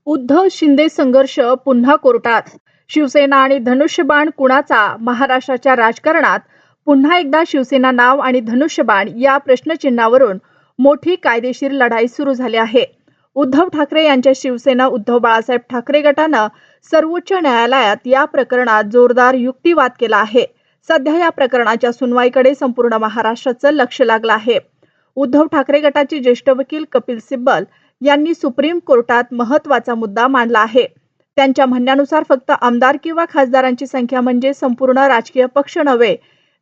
उद्धव शिंदे संघर्ष पुन्हा कोर्टात. शिवसेना आणि धनुष्यबाण कुणाचा? महाराष्ट्राच्या राजकारणात पुन्हा एकदा शिवसेना नाव आणि धनुष्यबाण या प्रश्नचिन्हावरून मोठी कायदेशीर लढाई सुरू झाली आहे. उद्धव ठाकरे यांच्या शिवसेना उद्धव बाळासाहेब ठाकरे गटानं सर्वोच्च न्यायालयात या प्रकरणात जोरदार युक्तिवाद केला आहे. सध्या या प्रकरणाच्या सुनवाईकडे संपूर्ण महाराष्ट्राचं लक्ष लागलं आहे. उद्धव ठाकरे गटाचे ज्येष्ठ वकील कपिल सिब्बल यांनी सुप्रीम कोर्टात महत्त्वाचा मुद्दा मांडला आहे. त्यांच्या म्हणण्यानुसार फक्त आमदार किंवा खासदारांची संख्या म्हणजे संपूर्ण राजकीय पक्ष नव्हे.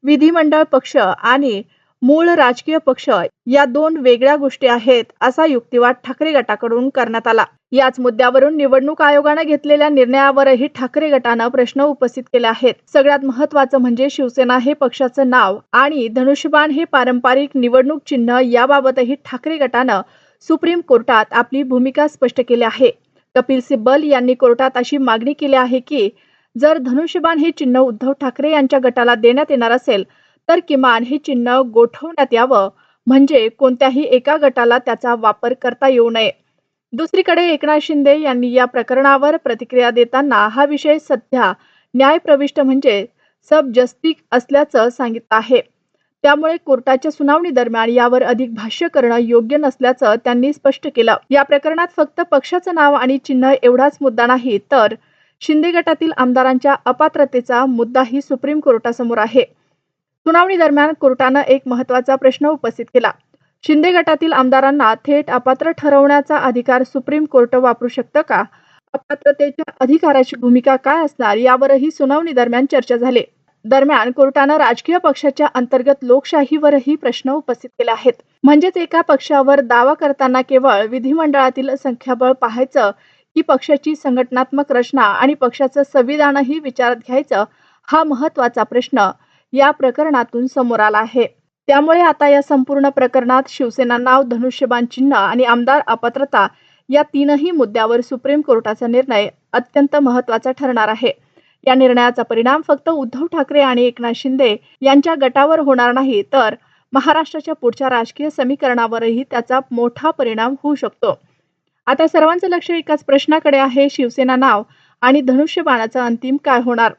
विधिमंडळ पक्ष आणि मूळ राजकीय पक्ष या दोन वेगळ्या गोष्टी आहेत, असा युक्तिवाद ठाकरे गटाकडून करण्यात आला. याच मुद्द्यावरून निवडणूक आयोगाने घेतलेल्या निर्णयावरही ठाकरे गटानं प्रश्न उपस्थित केले आहेत. सगळ्यात महत्त्वाचं म्हणजे शिवसेना हे पक्षाचं नाव आणि धनुष्यबाण हे पारंपरिक निवडणूक चिन्ह याबाबतही ठाकरे गटानं सुप्रीम कोर्टात आपली भूमिका स्पष्ट केली आहे. कपिल सिब्बल यांनी कोर्टात अशी मागणी केली आहे की जर धनुष्यबाण हे चिन्ह उद्धव ठाकरे यांच्या गटाला देण्यात येणार असेल तर किमान हे चिन्ह गोठवण्यात यावं, म्हणजे कोणत्याही एका गटाला त्याचा वापर करता येऊ नये. दुसरीकडे एकनाथ शिंदे यांनी या प्रकरणावर प्रतिक्रिया देताना हा विषय सध्या न्यायप्रविष्ट म्हणजे सब जस्टिस असल्याचं सांगितलं आहे. त्यामुळे कोर्टाच्या सुनावणी दरम्यान यावर अधिक भाष्य करणं योग्य नसल्याचं त्यांनी स्पष्ट केलं. या प्रकरणात फक्त पक्षाचं नाव आणि चिन्ह एवढाच मुद्दा नाही, तर शिंदे गटातील आमदारांच्या अपात्रतेचा मुद्दाही सुप्रीम कोर्टासमोर आहे. सुनावणी दरम्यान कोर्टानं एक महत्त्वाचा प्रश्न उपस्थित केला. शिंदे गटातील आमदारांना थेट अपात्र ठरवण्याचा अधिकार सुप्रीम कोर्ट वापरू शकतं का? अपात्रतेच्या अधिकाराची भूमिका काय असणार, यावरही सुनावणी दरम्यान चर्चा झाली. दरम्यान कोर्टानं राजकीय पक्षाच्या अंतर्गत लोकशाहीवरही प्रश्न उपस्थित केले आहेत. म्हणजेच एका पक्षावर दावा करताना केवळ विधिमंडळातील संख्याबळ पाहायचं की पक्षाची संघटनात्मक रचना आणि पक्षाचं संविधानही विचारात घ्यायचं, हा महत्त्वाचा प्रश्न या प्रकरणातून समोर आला आहे. त्यामुळे आता या संपूर्ण प्रकरणात शिवसेना नाव, धनुष्यबाण चिन्ह आणि आमदार अपात्रता या तीनही मुद्द्यावर सुप्रीम कोर्टाचा निर्णय अत्यंत महत्त्वाचा ठरणार आहे. या निर्णयाचा परिणाम फक्त उद्धव ठाकरे आणि एकनाथ शिंदे यांच्या गटावर होणार नाही, तर महाराष्ट्राच्या पुढच्या राजकीय समीकरणावरही त्याचा मोठा परिणाम होऊ शकतो. आता सर्वांचं लक्ष एकाच प्रश्नाकडे आहे, शिवसेना नाव आणि धनुष्यबाणाचं अंतिम काय होणार?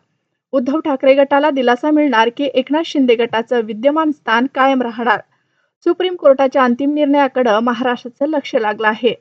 उद्धव ठाकरे गटाला दिलासा मिळणार की एकनाथ शिंदे गटाचं विद्यमान स्थान कायम राहणार? सुप्रीम कोर्टाच्या अंतिम निर्णयाकडे महाराष्ट्राचं लक्ष लागलं आहे.